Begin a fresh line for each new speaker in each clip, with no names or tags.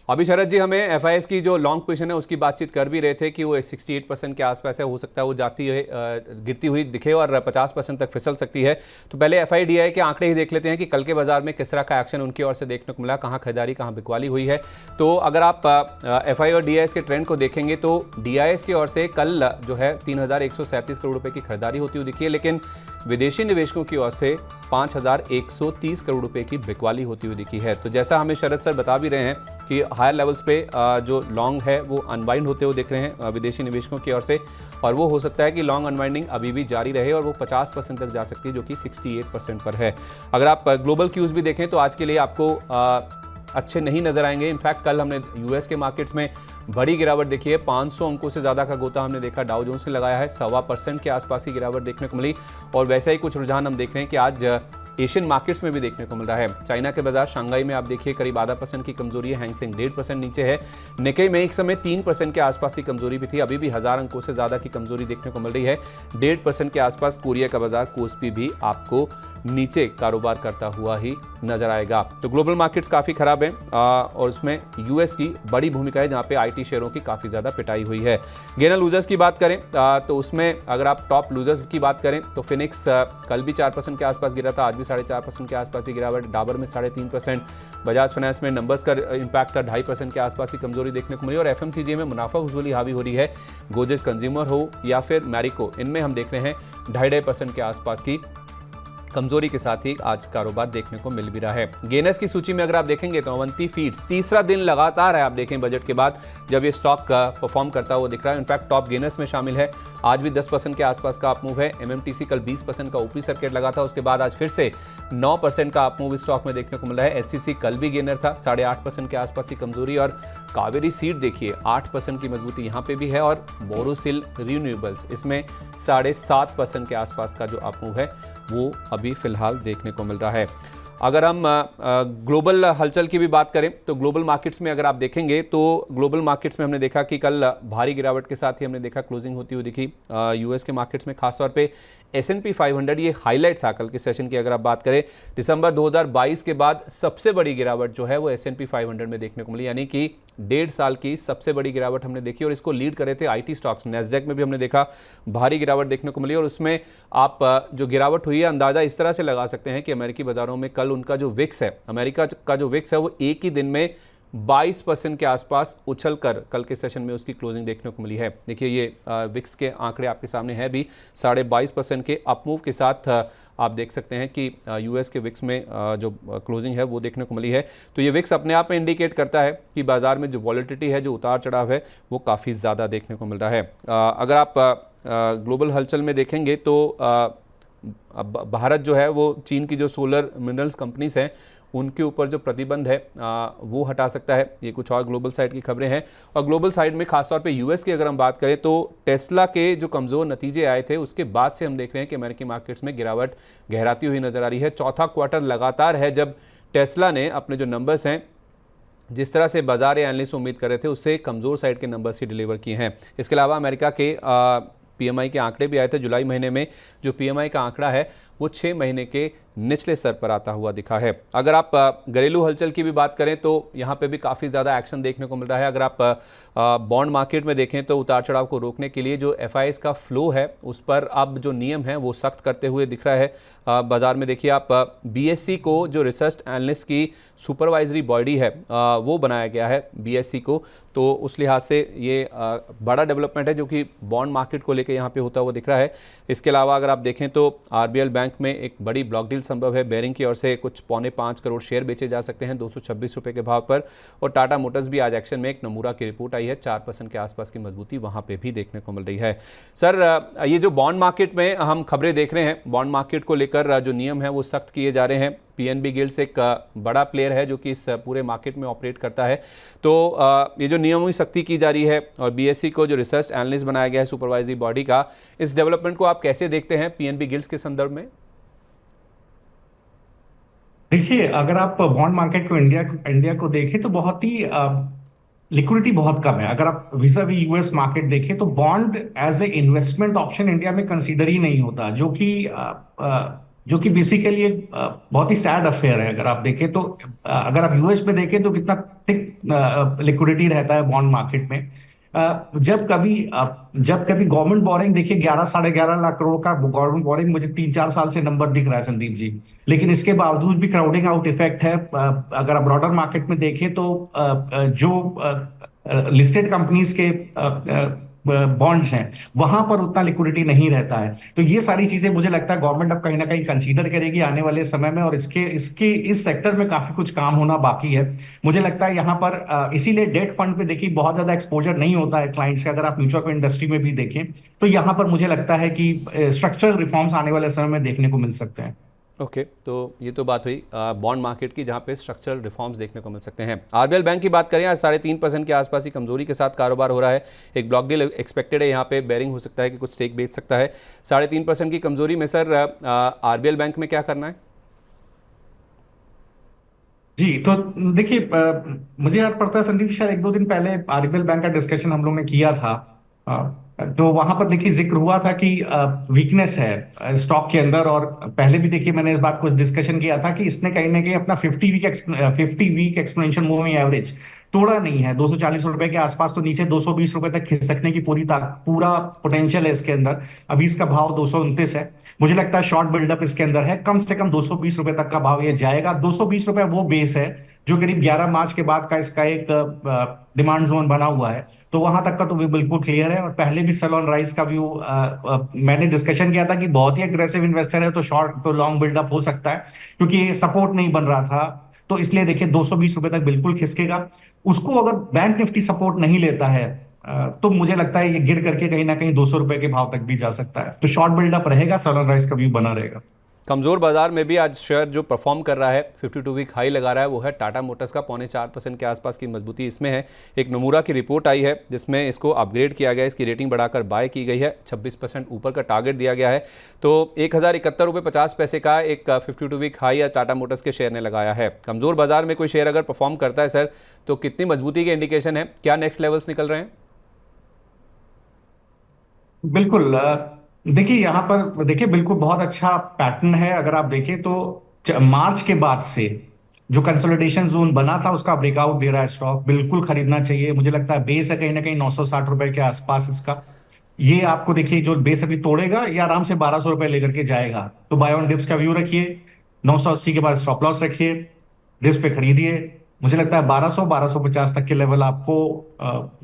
अभी शरद जी हमें एफआईएस की जो लॉन्ग पोजीशन है उसकी बातचीत कर भी रहे थे कि वो 68% के आसपास है, हो सकता है वो जाती है गिरती हुई दिखे और 50% तक फिसल सकती है। तो पहले एफआईडीआई के आंकड़े ही देख लेते हैं कि कल के बाजार में किस तरह का एक्शन उनकी ओर से देखने को मिला, कहाँ खरीदारी कहाँ बिकवाली हुई है। तो अगर आप एफआई और डीआईएस के ट्रेंड को देखेंगे तो डीआईएस की ओर से कल जो है 3,137 करोड़ रुपए की खरीदारी होती हुई दिखी है, लेकिन विदेशी निवेशकों की ओर से 5,130 करोड़ रुपए की बिकवाली होती हुई दिखी है। तो जैसा हमें शरद सर बता भी रहे हैं कि हायर लेवल्स पे जो लॉन्ग है वो अनवाइंड होते हुए दिख रहे हैं विदेशी निवेशकों की ओर से, और वो हो सकता है कि लॉन्ग अनवाइंडिंग अभी भी जारी रहे और वो 50% तक जा सकती है, जो कि 68% पर है। अगर आप ग्लोबल क्यूज भी देखें तो आज के लिए आपको अच्छे नहीं नजर आएंगे। इनफैक्ट कल हमने यूएस के मार्केट्स में बड़ी गिरावट देखी है, 500 अंकों से ज़्यादा का गोता हमने देखा डाउ जोन्स ने लगाया है, 1.25% के आसपास की गिरावट देखने को मिली। और वैसा ही कुछ रुझान हम देख रहे हैं कि आज एशियन मार्केट्स में भी देखने को मिल रहा है। चाइना के बाजार शांघाई में आप देखिए करीब 0.5% की कमजोरी है, हैंगसेंग 1.5% नीचे है, निक्केई में एक समय 3% के आसपास की कमजोरी भी थी, अभी भी 1000 अंकों से ज्यादा की कमजोरी देखने को मिल रही है, 1.5% के आसपास। कोरिया का बाजार कोस्पी भी आपको नीचे कारोबार करता हुआ ही नजर आएगा। तो ग्लोबल मार्केट्स काफी खराब हैं और उसमें यूएस की बड़ी भूमिका है, जहां पे आईटी शेयरों की काफी ज्यादा पिटाई हुई है। गेनर लूजर्स की बात करें तो उसमें अगर आप टॉप लूजर्स की बात करें तो फिनिक्स कल भी 4% के आसपास गिरा था, आज भी 4.5% के आसपास ही गिरावट, डाबर में 3.5%, बजाज फाइनेंस में नंबर्स का इंपैक्ट था, 2.5% के आसपास की कमजोरी देखने को मिली। और एफएमसीजी में मुनाफा वसूली हावी हो रही है, गोदरेज कंज्यूमर हो या फिर मैरिको, इनमें हम देख रहे हैं 2.5% के आसपास की कमजोरी के साथ ही आज कारोबार देखने को मिल भी रहा है। गेनर्स की सूची में अगर आप देखेंगे तो अवंती फीड्स तीसरा दिन लगातार है, आप देखें बजट के बाद जब ये स्टॉक परफॉर्म करता हुआ दिख रहा है, इनफैक्ट टॉप गेनर्स में शामिल है। आज भी 10% के आसपास का अपमूव है। एमएमटीसी कल 20% का ऊपरी सर्किट लगा था, उसके बाद आज फिर से 9% का अपमूव स्टॉक में देखने को मिला है। एससीसी कल भी गेनर था, 8.5% के आसपास की कमजोरी। और कावेरी सीड देखिए 8% की मजबूती यहाँ पे भी है। और बोरोसिल रिन्यूएबल्स इसमें 7.5% के आसपास का जो अपमूव है वो अभी फिलहाल देखने को मिल रहा है। अगर हम ग्लोबल हलचल की भी बात करें तो ग्लोबल मार्केट्स में अगर आप देखेंगे तो ग्लोबल मार्केट्स में हमने देखा कि कल भारी गिरावट के साथ ही हमने देखा क्लोजिंग होती हुई दिखी यूएस के मार्केट्स में, खासतौर पे S&P 500 ये हाईलाइट था कल के सेशन की। अगर आप बात करें दिसंबर 2022 के बाद सबसे बड़ी गिरावट जो है वो S&P 500 में देखने को मिली, यानी कि 1.5 साल की सबसे बड़ी गिरावट हमने देखी। और इसको लीड करे थे आईटी स्टॉक्स, नैस्डैक में भी हमने देखा भारी गिरावट देखने को मिली। और उसमें आप जो गिरावट हुई है अंदाजा इस तरह से लगा सकते हैं कि अमेरिकी बाजारों में कल उनका जो विक्स है, अमेरिका का जो विक्स है वो एक ही दिन में 22% के आसपास उछलकर कल के सेशन में उसकी क्लोजिंग देखने को मिली है। देखिए ये विक्स के आंकड़े आपके सामने है भी, 22.5% के अपमूव के साथ आप देख सकते हैं कि यूएस के विक्स में जो क्लोजिंग है वो देखने को मिली है। तो ये विक्स अपने आप में इंडिकेट करता है कि बाजार में जो वॉलेटिलिटी है, जो उतार चढ़ाव है, वो काफ़ी ज़्यादा देखने को मिल रहा है। अगर आप ग्लोबल हलचल में देखेंगे तो भारत जो है वो चीन की जो सोलर मिनरल्स कंपनीज हैं उनके ऊपर जो प्रतिबंध है वो हटा सकता है। ये कुछ और ग्लोबल साइड की खबरें हैं। और ग्लोबल साइड में खासतौर पे यूएस की अगर हम बात करें तो टेस्ला के जो कमज़ोर नतीजे आए थे उसके बाद से हम देख रहे हैं कि अमेरिकी मार्केट्स में गिरावट गहराती हुई नजर आ रही है। चौथा क्वार्टर लगातार है जब टेस्ला ने अपने जो नंबर्स हैं, जिस तरह से बाजार या एनालिस्ट उम्मीद कर रहे थे, उससे कमज़ोर साइड के नंबर्स ही डिलीवर किए हैं। इसके अलावा अमेरिका के पीएमआई के आंकड़े भी आए थे जुलाई महीने में। जो पीएमआई का आंकड़ा है वो 6 महीने के निचले स्तर पर आता हुआ दिखा है। अगर आप घरेलू हलचल की भी बात करें तो यहाँ पे भी काफ़ी ज़्यादा एक्शन देखने को मिल रहा है। अगर आप बॉन्ड मार्केट में देखें तो उतार चढ़ाव को रोकने के लिए जो एफआईएस का फ्लो है उस पर अब जो नियम है वो सख्त करते हुए दिख रहा है। बाजार में देखिए आप बीएससी को, जो रिसर्च एनालिस्ट की सुपरवाइजरी बॉडी है, वो बनाया गया है बीएससी को। तो उस लिहाज से ये बड़ा डेवलपमेंट है जो कि बॉन्ड मार्केट को लेकर यहाँ पे होता हुआ दिख रहा है। इसके अलावा अगर आप देखें तो आरबीएल बैंक में एक बड़ी ब्लॉक डील संभव है। बेरिंग की ओर से कुछ 4.25 करोड़ शेयर बेचे जा सकते हैं 226 रुपए के भाव पर। और टाटा मोटर्स भी आज एक्शन में, एक नमूरा की रिपोर्ट आई है, 4% के आसपास की मजबूती वहां पे भी देखने को मिल रही है। सर, ये जो बॉन्ड मार्केट में हम खबरें देख रहे हैं, बॉन्ड मार्केट को लेकर जो नियम है वो सख्त किए जा रहे हैं। पीएनबी गिल्ड्स एक बड़ा प्लेयर है जो कि इस पूरे मार्केट में ऑपरेट करता है। तो ये जो नियमों की सख्ती की जा रही है और बीएससी को जो रिसर्च एनालिस्ट बनाया गया है सुपरवाइजरी बॉडी का, इस डेवलपमेंट को आप कैसे देखते हैं पीएनबी गिल्ड्स के संदर्भ में?
देखिए, अगर आप बॉन्ड मार्केट को इंडिया को देखें तो बहुत ही लिक्विडिटी बहुत कम है। अगर आप विजा वी यूएस मार्केट देखें तो bond as a investment option India में कंसीडर ही नहीं होता, जो कि जो कि बेसिकली एक बहुत ही सैड अफेयर है। अगर आप देखें तो अगर आप यूएस में देखें तो कितना थिक लिक्विडिटी रहता है बॉन्ड मार्केट में। जब कभी गवर्नमेंट बोरिंग देखिए 11 साढ़े 11 लाख करोड़ का गवर्नमेंट बोरिंग मुझे 3-4 साल से नंबर दिख रहा है संदीप जी। लेकिन इसके बावजूद भी क्राउडिंग आउट इफेक्ट है। अगर आप ब्रॉडर मार्केट में देखें तो जो लिस्टेड कंपनीज के बॉन्ड्स हैं वहां पर उतना लिक्विडिटी नहीं रहता है। तो ये सारी चीजें मुझे लगता है गवर्नमेंट अब कहीं ना कहीं कंसीडर करेगी आने वाले समय में, और इसके इसके इस सेक्टर में काफी कुछ काम होना बाकी है। मुझे लगता है यहाँ पर इसीलिए डेट फंड पे देखिए बहुत ज्यादा एक्सपोजर नहीं होता है क्लाइंट्स का। अगर आप म्यूचुअल फंड इंडस्ट्री में भी देखें तो यहाँ पर मुझे लगता है कि स्ट्रक्चरल रिफॉर्म्स आने वाले समय में देखने को मिल सकते हैं।
ओके तो ये तो बात हुई बॉन्ड मार्केट की, जहाँ पे स्ट्रक्चरल रिफॉर्म्स देखने को मिल सकते हैं। आरबीएल बैंक की बात करें, आज 3.5% के आसपास ही कमजोरी के साथ कारोबार हो रहा है। एक ब्लॉक डील एक्सपेक्टेड है, यहाँ पे बेरिंग हो सकता है कि कुछ स्टेक बेच सकता है। 3.5% की कमजोरी में सर आरबीएल बैंक में क्या करना है?
जी तो देखिए, मुझे याद पड़ता है संदीप शायद 1-2 दिन पहले आरबीएल बैंक का डिस्कशन हम लोग ने किया था। तो वहां पर देखिए जिक्र हुआ था कि वीकनेस है स्टॉक के अंदर। और पहले भी देखिए मैंने इस बात को डिस्कशन किया था कि इसने कहीं ना कहीं अपना 50 वीक एक्सपोनेंशियल मूविंग एवरेज तोड़ा नहीं है। 240 रुपए के आसपास तो नीचे 220 रुपए तक खिसकने की पूरा पोटेंशियल है इसके अंदर। अभी इसका भाव 229 है। मुझे लगता है शॉर्ट बिल्डअप इसके अंदर है, कम से कम 220 रुपए तक का भाव ये जाएगा। 220 रुपए वो बेस है जो करीब 11 मार्च के बाद का इसका एक डिमांड जोन बना हुआ है। तो वहां तक का तो व्यू बिल्कुल क्लियर है। और पहले भी सेल ऑन राइज का व्यू मैंने डिस्कशन किया था कि बहुत ही अग्रेसिव इन्वेस्टर है तो शॉर्ट तो लॉन्ग बिल्डअप हो सकता है, क्योंकि सपोर्ट नहीं बन रहा था। तो इसलिए देखिए 220 रुपए तक बिल्कुल खिसकेगा। उसको अगर बैंक निफ्टी सपोर्ट नहीं लेता है तो मुझे लगता है ये गिर करके कहीं ना कहीं 200 रुपए के भाव तक भी जा सकता है। तो शॉर्ट बिल्डअप रहेगा, सेल ऑन राइज का व्यू बना रहेगा।
कमज़ोर बाजार में भी आज शेयर जो परफॉर्म कर रहा है, 52 वीक हाई लगा रहा है, वो है टाटा मोटर्स का। 4.25% के आसपास की मजबूती इसमें है। एक नमूरा की रिपोर्ट आई है जिसमें इसको अपग्रेड किया गया है, इसकी रेटिंग बढ़ाकर बाय की गई है। 26% ऊपर का टारगेट दिया गया है। तो 1071.50 का एक 52 वीक हाई आज टाटा मोटर्स के शेयर ने लगाया है। कमज़ोर बाजार में कोई शेयर अगर परफॉर्म करता है सर, तो कितनी मजबूती के इंडिकेशन है? क्या नेक्स्ट लेवल्स निकल रहे हैं?
बिल्कुल, देखिए यहाँ पर देखिए बिल्कुल बहुत अच्छा पैटर्न है। अगर आप देखें तो मार्च के बाद से जो कंसोलिडेशन जोन बना था उसका ब्रेकआउट दे रहा है स्टॉक। बिल्कुल खरीदना चाहिए। मुझे लगता है बेस है कहीं ना कहीं 960 रुपए के आसपास इसका। ये आपको देखिए जो बेस अभी तोड़ेगा ये आराम से 1200 रुपए लेकर के जाएगा। तो बाय ऑन डिप्स का व्यू रखिए, 980 के बाद स्टॉप लॉस रखिए, डिप्स पे खरीदिए। मुझे लगता है 1200-1250 तक के लेवल आपको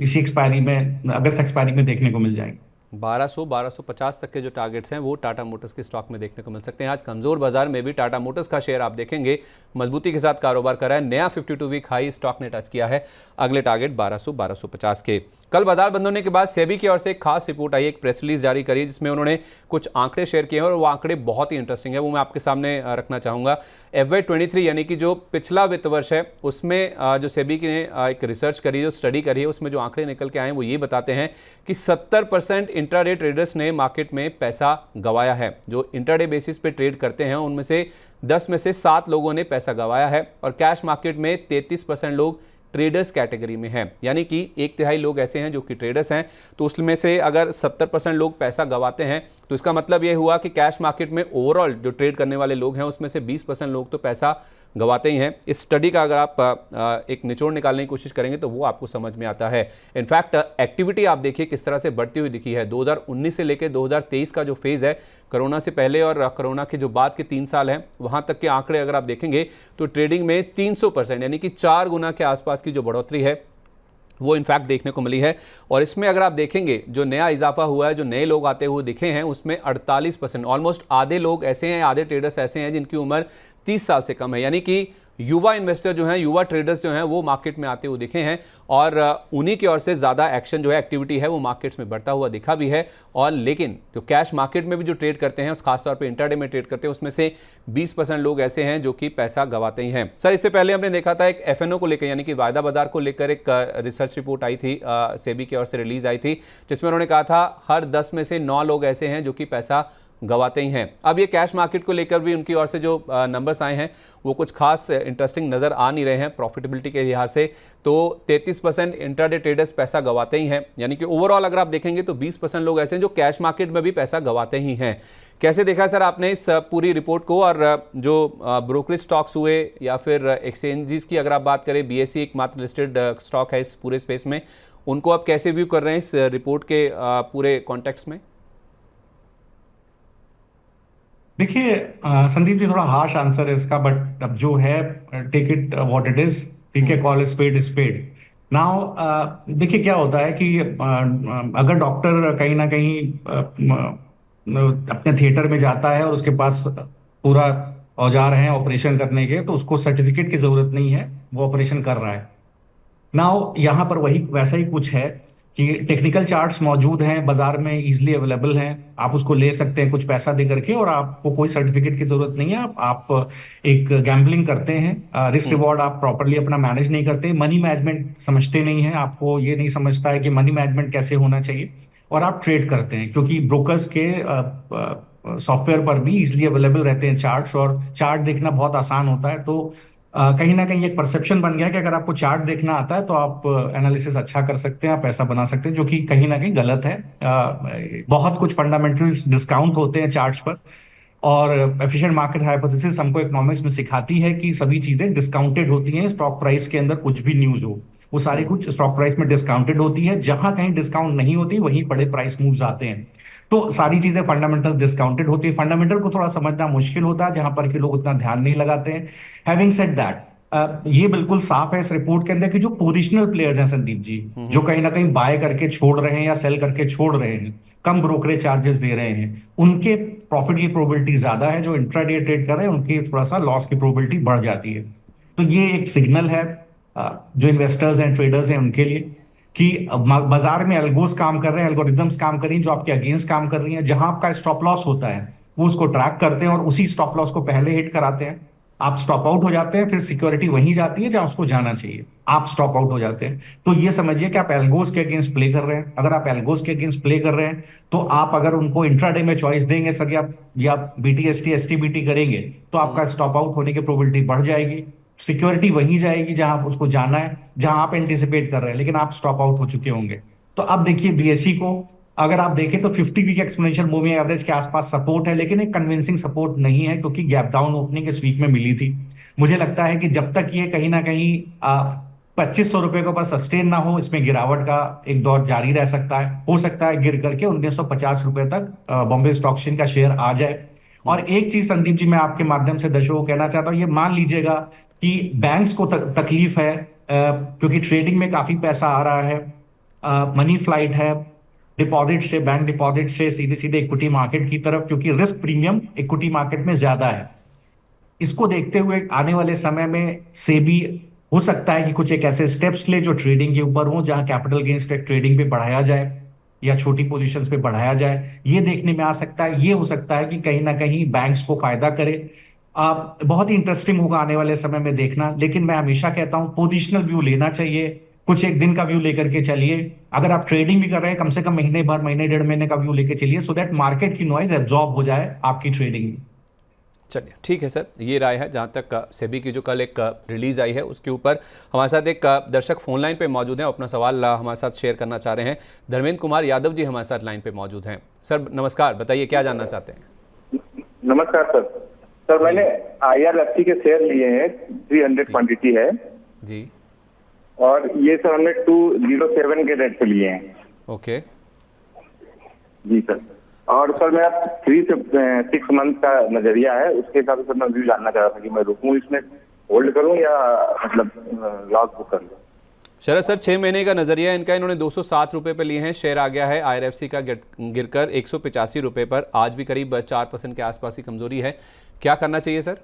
इसी एक्सपायरी में, अगस्त एक्सपायरी में देखने को मिल जाएंगे।
1200-1250 तक के जो टारगेट्स हैं वो टाटा मोटर्स के स्टॉक में देखने को मिल सकते हैं। आज कमजोर बाजार में भी टाटा मोटर्स का शेयर आप देखेंगे मजबूती के साथ कारोबार कर रहा है। नया 52 वीक हाई स्टॉक ने टच किया है। अगले टारगेट 1200-1250 के। कल बाजार बंद होने के बाद सेबी की ओर से एक खास रिपोर्ट आई, एक प्रेस रिलीज जारी करी जिसमें उन्होंने कुछ आंकड़े शेयर किए हैं और वो आंकड़े बहुत ही इंटरेस्टिंग है, वो मैं आपके सामने रखना चाहूँगा। FY23 यानी कि जो पिछला वित्त वर्ष है उसमें जो सेबी ने एक रिसर्च करी, जो स्टडी करी है, उसमें जो आंकड़े निकल के आए हैं वो ये बताते हैं कि 70% इंट्राडे ट्रेडर्स ने मार्केट में पैसा गंवाया है। जो इंट्राडे बेसिस पे ट्रेड करते हैं उनमें से 10 में से 7 लोगों ने पैसा गंवाया है। और कैश मार्केट में 33% लोग ट्रेडर्स कैटेगरी में हैं, यानी कि 1/3 लोग ऐसे हैं जो कि ट्रेडर्स हैं। तो उसमें से अगर 70% लोग पैसा गंवाते हैं तो इसका मतलब ये हुआ कि कैश मार्केट में ओवरऑल जो ट्रेड करने वाले लोग हैं उसमें से 20% लोग तो पैसा गंवाते ही हैं। इस स्टडी का अगर आप एक निचोड़ निकालने की कोशिश करेंगे तो वो आपको समझ में आता है। इनफैक्ट एक्टिविटी आप देखिए किस तरह से बढ़ती हुई दिखी है। 2019 से लेकर 2023 का जो फेज़ है, कोरोना से पहले और कोरोना के जो बाद के 3 साल हैं, वहाँ तक के आंकड़े अगर आप देखेंगे तो ट्रेडिंग में 300% यानी कि 4 गुना के आसपास की जो बढ़ोतरी है वो इनफैक्ट देखने को मिली है। और इसमें अगर आप देखेंगे जो नया इजाफा हुआ है, जो नए लोग आते हुए दिखे हैं, उसमें 48%, ऑलमोस्ट आधे लोग ऐसे हैं, आधे ट्रेडर्स ऐसे हैं जिनकी उम्र 30 साल से कम है। यानी कि युवा इन्वेस्टर जो हैं, युवा ट्रेडर्स जो हैं वो मार्केट में आते हुए दिखे हैं। और उन्हीं की ओर से ज़्यादा एक्शन जो है, एक्टिविटी है, वो मार्केट्स में बढ़ता हुआ दिखा भी है। और लेकिन जो कैश मार्केट में भी जो ट्रेड करते हैं, खासतौर पे इंट्राडे में ट्रेड करते हैं, उसमें से 20% लोग ऐसे हैं जो कि पैसा गंवाते ही हैं। सर, इससे पहले हमने देखा था एक FNO को लेकर, यानी कि वायदा बाजार को लेकर एक रिसर्च रिपोर्ट आई थी, सेबी की ओर से रिलीज आई थी, जिसमें उन्होंने कहा था हर 10 में से 9 लोग ऐसे हैं जो कि पैसा गंवाते ही हैं। अब ये कैश मार्केट को लेकर भी उनकी ओर से जो नंबर्स आए हैं वो कुछ खास इंटरेस्टिंग नज़र आ नहीं रहे हैं प्रॉफिटेबिलिटी के लिहाज से। तो 33% इंट्राडे ट्रेडर्स पैसा गंवाते ही हैं, यानी कि ओवरऑल अगर आप देखेंगे तो 20% लोग ऐसे हैं जो कैश मार्केट में भी पैसा गंवाते ही हैं। कैसे देखा सर आपने इस पूरी रिपोर्ट को, और जो ब्रोकरेज स्टॉक्स हुए या फिर एक्सचेंजेस की अगर आप बात करें, BSE एकमात्र लिस्टेड स्टॉक है इस पूरे स्पेस में, उनको आप कैसे व्यू कर रहे हैं इस रिपोर्ट के पूरे कॉन्टेक्स्ट में?
देखिए संदीप जी, थोड़ा हार्श आंसर है इसका, बट अब जो है take it what it is, ठीक है, कॉल स्पेड स्पेड। नाउ देखिए क्या होता है कि अगर डॉक्टर कहीं ना कहीं अपने थिएटर में जाता है और उसके पास पूरा औजार है ऑपरेशन करने के, तो उसको सर्टिफिकेट की जरूरत नहीं है, वो ऑपरेशन कर रहा है। नाउ यहाँ पर वही वैसा ही कुछ है कि टेक्निकल चार्ट्स मौजूद हैं बाजार में, इजीली अवेलेबल हैं, आप उसको ले सकते हैं कुछ पैसा दे करके, और आपको कोई सर्टिफिकेट की जरूरत नहीं है। आप एक गैम्बलिंग करते हैं, रिस्क रिवॉर्ड आप प्रॉपरली अपना मैनेज नहीं करते, मनी मैनेजमेंट समझते नहीं हैं, आपको ये नहीं समझता है कि मनी मैनेजमेंट कैसे होना चाहिए, और आप ट्रेड करते हैं क्योंकि ब्रोकर्स के सॉफ्टवेयर पर भी इजिली अवेलेबल रहते हैं चार्ट्स, और चार्ट देखना बहुत आसान होता है। तो कहीं ना कहीं एक परसेप्शन बन गया कि अगर आपको चार्ट देखना आता है तो आप एनालिसिस अच्छा कर सकते हैं, आप पैसा बना सकते हैं, जो कि कहीं ना कहीं गलत है। बहुत कुछ फंडामेंटल डिस्काउंट होते हैं चार्ट्स पर, और एफिशिएंट मार्केट हाइपोथेसिस हमको इकोनॉमिक्स में सिखाती है कि सभी चीजें डिस्काउंटेड होती हैं। स्टॉक प्राइस के अंदर कुछ भी न्यूज हो, वो सारी कुछ स्टॉक प्राइस में डिस्काउंटेड होती है। जहां कहीं डिस्काउंट नहीं होती वहीं बड़े प्राइस मूव्स आते हैं। तो सारी चीजें फंडामेंटल डिस्काउंटेड होती है। फंडामेंटल को थोड़ा समझना मुश्किल होता है, जहां पर कि लोग उतना ध्यान नहीं लगाते हैं। हैविंग सेड दैट, ये बिल्कुल साफ है इस रिपोर्ट के अंदर कि जो पोजिशनल प्लेयर्स हैं संदीप जी, जो कहीं ना कहीं बाय करके छोड़ रहे हैं या सेल करके छोड़ रहे हैं, कम ब्रोकरेज चार्जेस दे रहे हैं, उनके प्रॉफिट की प्रोबेबिलिटी ज्यादा है। जो इंट्राडे ट्रेड कर रहे हैं उनकी थोड़ा सा लॉस की प्रोबेबिलिटी बढ़ जाती है। तो ये एक सिग्नल है जो इन्वेस्टर्स हैं, ट्रेडर्स हैं, उनके लिए, कि बाजार में एल्गोस काम कर रहे हैं, एल्गोरिदम्स काम कर रही हैं जो आपके अगेंस्ट काम कर रही हैं। जहां आपका स्टॉप लॉस होता है वो उसको ट्रैक करते हैं और उसी स्टॉप लॉस को पहले हिट कराते हैं। आप स्टॉप आउट हो जाते हैं, फिर सिक्योरिटी वहीं जाती है जहां उसको जाना चाहिए, आप स्टॉप आउट हो जाते हैं। तो ये समझिए कि आप एल्गोस के अगेंस्ट प्ले कर रहे हैं। अगर आप एल्गोस के अगेंस्ट प्ले कर रहे हैं तो आप अगर उनको इंट्राडे में चॉइस देंगे सर, या BTST STBT करेंगे, तो आपका स्टॉप आउट होने की प्रोबेबिलिटी बढ़ जाएगी। सिक्योरिटी वहीं जाएगी जहां आप उसको जाना है, जहां आप एंटिसिपेट कर रहे हैं, लेकिन आप स्टॉप आउट हो चुके होंगे। तो अब देखिए BSE को अगर आप देखें तो 50 वीक एक्सपोनेंशियल मूविंग एवरेज के आसपास सपोर्ट है, लेकिन एक कन्विंसिंग सपोर्ट नहीं है, क्योंकि गैप डाउन ओपनिंग इस वीक में मिली थी। मुझे लगता है कि जब तक ये कहीं ना कहीं 2500 रुपए के ऊपर सस्टेन ना हो, इसमें गिरावट का एक दौर जारी रह सकता है। हो सकता है गिर करके 1950 रुपए तक बॉम्बे स्टॉक एक्सचेंज का शेयर आ जाए। और एक चीज संदीप जी मैं आपके माध्यम से दर्शकों को कहना चाहता हूं, ये मान लीजिएगा कि बैंक्स को तकलीफ है, क्योंकि ट्रेडिंग में काफी पैसा आ रहा है, मनी फ्लाइट है डिपॉजिट से, बैंक डिपॉजिट से सीधे सीधे इक्विटी मार्केट की तरफ, क्योंकि रिस्क प्रीमियम इक्विटी मार्केट में ज्यादा है। इसको देखते हुए आने वाले समय में सेबी हो सकता है कि कुछ एक ऐसे स्टेप्स ले जो ट्रेडिंग के ऊपर हो, जहां कैपिटल गेन्स टैक्स ट्रेडिंग पे बढ़ाया जाए या छोटी पोजीशंस पे बढ़ाया जाए। ये देखने में आ सकता है। ये हो सकता है कि कहीं ना कहीं बैंक्स को फायदा करे। बहुत ही इंटरेस्टिंग होगा आने वाले समय में देखना। लेकिन मैं हमेशा कहता हूं पोजिशनल व्यू लेना चाहिए, कुछ एक दिन का व्यू लेकर के चलिए। अगर आप ट्रेडिंग भी कर रहे हैं, कम से कम महीने भर, महीने डेढ़ महीने का व्यू लेकर चलिए, सो दैट मार्केट की नॉइज एब्जॉर्ब हो जाए आपकी ट्रेडिंग में।
चलिए ठीक है सर, ये राय है। जहाँ तक सेबी की जो कल एक रिलीज आई है उसके ऊपर हमारे साथ एक दर्शक फोन लाइन पे मौजूद हैं, अपना सवाल हमारे साथ शेयर करना चाह रहे हैं। धर्मेंद्र कुमार यादव जी हमारे साथ लाइन पे मौजूद हैं। सर नमस्कार, बताइए क्या जानना चाहते हैं?
नमस्कार सर। सर मैंने IRFC के शेयर लिए हैं, 300 क्वांटिटी है
जी,
और ये सर हमने 207 के रेट पे लिए हैं।
ओके
जी सर। और सर मेरा 3 से 6 मंथ का नजरिया है, उसके हिसाब से सर मैं व्यू जानना चाह रहा था कि मैं रुकूं इसमें, होल्ड करूं या मतलब लॉस बुक कर लूं।
शरद सर 6 महीने का नजरिया है इनका। इन्होंने 207 रुपये पे लिए हैं, शेयर आ गया है IRFC का गिरकर 185 रुपये पर। आज भी करीब 4% के आसपास की कमजोरी है, क्या करना चाहिए सर?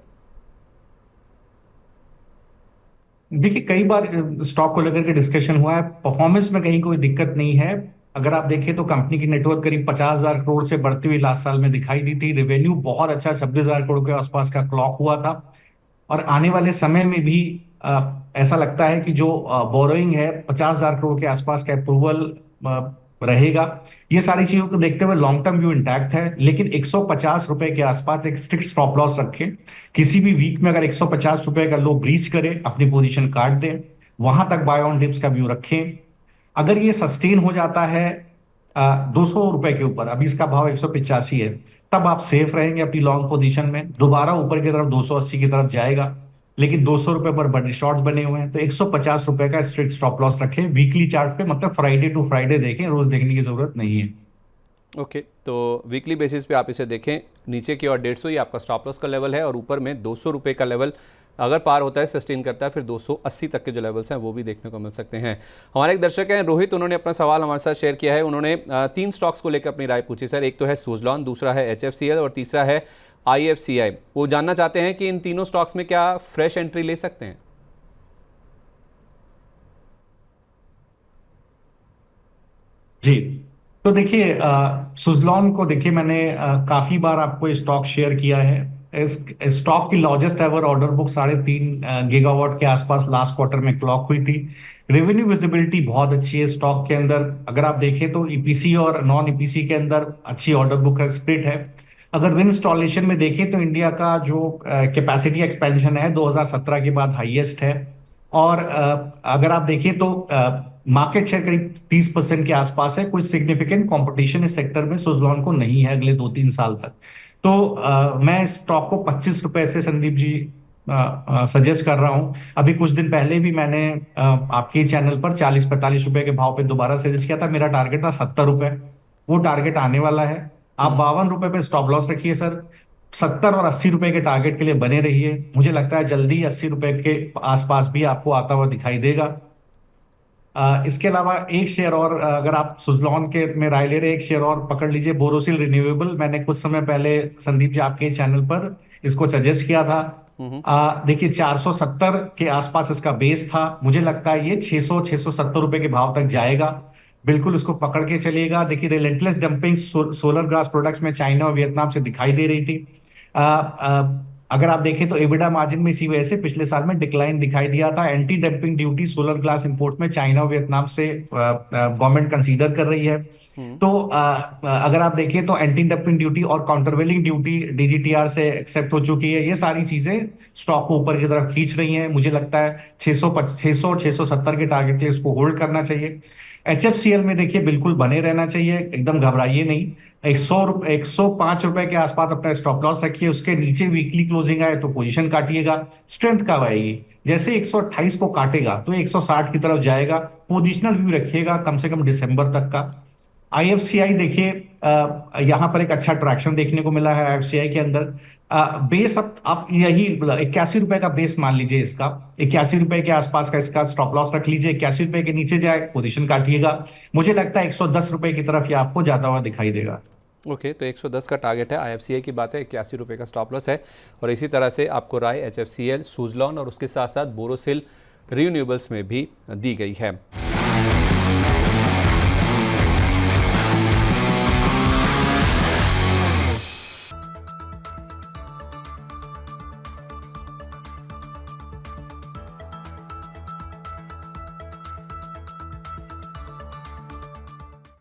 देखिए कई बार स्टॉक को लेकर के डिस्कशन हुआ है, परफॉर्मेंस में कहीं कोई दिक्कत नहीं है। अगर आप देखें तो कंपनी की नेटवर्क करीब 50,000 करोड़ से बढ़ती हुई लास्ट साल में दिखाई दी थी। रेवेन्यू बहुत अच्छा 26,000 करोड़ के आसपास का क्लॉक हुआ था। और आने वाले समय में भी ऐसा लगता है कि जो बोरोइंग है 50,000 करोड़ के आसपास का अप्रूवल रहेगा। ये सारी चीजों को देखते हुए लॉन्ग टर्म व्यू इंटैक्ट है, लेकिन 150 रुपए के आसपास एक स्ट्रिक्ट स्टॉप लॉस रखें। किसी भी वीक में अगर 150 रुपए का लो ब्रीच करे, अपनी पोजीशन काट दें, वहां तक बाय ऑन डिप्स का व्यू रखें। अगर ये सस्टेन हो जाता है 200 रुपए के ऊपर, अभी इसका भाव 185 है, तब आप सेफ रहेंगे अपनी लॉन्ग पोजीशन में। दोबारा ऊपर की तरफ 280 की तरफ जाएगा, लेकिन 200 रुपए पर बड़े शॉर्ट्स बने हुए हैं, तो 150 रुपए का स्ट्रिक्ट स्टॉप लॉस रखें वीकली चार्ट पे, मतलब फ्राइडे टू फ्राइडे देखें, रोज देखने की जरूरत नहीं है।
ओके, तो वीकली बेसिस पे आप इसे देखें। नीचे की ओर 150 ये आपका स्टॉप लॉस का लेवल है और ऊपर में 200 रुपये का लेवल अगर पार होता है, सस्टेन करता है, फिर 280 तक के जो लेवल्स हैं वो भी देखने को मिल सकते हैं। हमारे एक दर्शक हैं रोहित, उन्होंने अपना सवाल हमारे साथ शेयर किया है। उन्होंने 3 स्टॉक्स को लेकर अपनी राय पूछी सर। एक तो है सुज़लॉन, दूसरा है HFCL और तीसरा है IFCI। वो जानना चाहते हैं कि इन तीनों स्टॉक्स में क्या फ्रेश एंट्री ले सकते हैं?
जी, तो देखिए सुजलॉन को देखिए, मैंने काफी बार आपको ये स्टॉक शेयर किया है। इस स्टॉक की largest ever order book 3.5 gigawatt के आसपास लास्ट क्वार्टर में क्लॉक हुई थी। रेवेन्यू विजिबिलिटी बहुत अच्छी है स्टॉक के अंदर। अगर आप देखें तो ईपीसी और नॉन ईपीसी के अंदर अच्छी ऑर्डर बुक का स्प्लिट है। अगर विन इंस्टॉलेशन में देखें तो इंडिया का जो कैपेसिटी एक्सपेंशन है 2017 के बाद हाईएस्ट है। और अगर आप देखें तो मार्केट शेयर करीब 30% के आसपास है। कोई सिग्निफिकेंट कंपटीशन इस सेक्टर में सुज़लॉन को नहीं है अगले 2-3 साल तक। तो मैं इस स्टॉक को 25 रुपए से संदीप जी सजेस्ट कर रहा हूं। अभी कुछ दिन पहले भी मैंने आपके चैनल पर 40-45 रुपए के भाव पे दोबारा सजेस्ट किया था। मेरा टारगेट था 70 रुपए, वो टारगेट आने वाला है। आप 52 रुपए पे स्टॉप लॉस रखिए सर। 70 और 80 रुपए के टारगेट के लिए बने रहिए। मुझे लगता है जल्दी 80 रुपए के आसपास भी आपको आता हुआ दिखाई देगा। इसके अलावा एक शेयर और, अगर आप सुज़लॉन के में राय ले रहे, एक शेयर और पकड़ लीजिए, बोरोसिल रिन्यूएबल। मैंने कुछ समय पहले संदीप जी आपके चैनल पर इसको सजेस्ट किया था। देखिए 470 के आसपास इसका बेस था। मुझे लगता है ये 600-670 रुपए के भाव तक जाएगा। बिल्कुल उसको पकड़ के चलिएगा। देखिए relentless dumping solar glass products में चाइना और वियतनाम से दिखाई दे रही थी। अगर आप देखें तो एबिडा मार्जिन में इसी वजह से पिछले साल में डिक्लाइन दिखाई दिया था। Anti dumping duty solar glass import में चाइना और वियतनाम से गवर्नमेंट कंसीडर कर रही है। तो अगर आप देखें तो एंटी डंपिंग ड्यूटी और काउंटरवेलिंग ड्यूटी DGTR से एक्सेप्ट हो चुकी है। ये सारी चीजें स्टॉक को ऊपर की तरफ खींच रही हैं। मुझे लगता है 600 के टारगेट के लिए इसको होल्ड करना चाहिए। HFCL में देखिए बिल्कुल बने रहना चाहिए, एकदम घबराइए नहीं। 105 रुपए के आसपास अपना स्टॉप लॉस रखिए। उसके नीचे वीकली क्लोजिंग आए तो पोजीशन काटिएगा। स्ट्रेंथ कब आएगी? जैसे 128 को काटेगा तो 160 की तरफ जाएगा। पोजिशनल व्यू रखिएगा कम से कम दिसंबर तक का। IFCI देखिए, यहां पर एक अच्छा ट्रैक्शन देखने को मिला है IFCI के अंदर। बेस आप यही 81 रुपए का बेस मान लीजिए इसका। 81 रुपए के आसपास का इसका स्टॉप लॉस रख लीजिए। 81 रुपए के नीचे जाए पोजीशन काटिएगा। मुझे लगता है 110 रुपए की तरफ ये आपको जाता हुआ दिखाई देगा।
ओके, तो 110 का टारगेट है। IFCI की बात है, 81 रुपये का स्टॉप लॉस है। और इसी तरह से आपको राय HFCL, सुज़लॉन और उसके साथ साथ बोरोसिल रिन्यूएबल्स में भी दी गई है।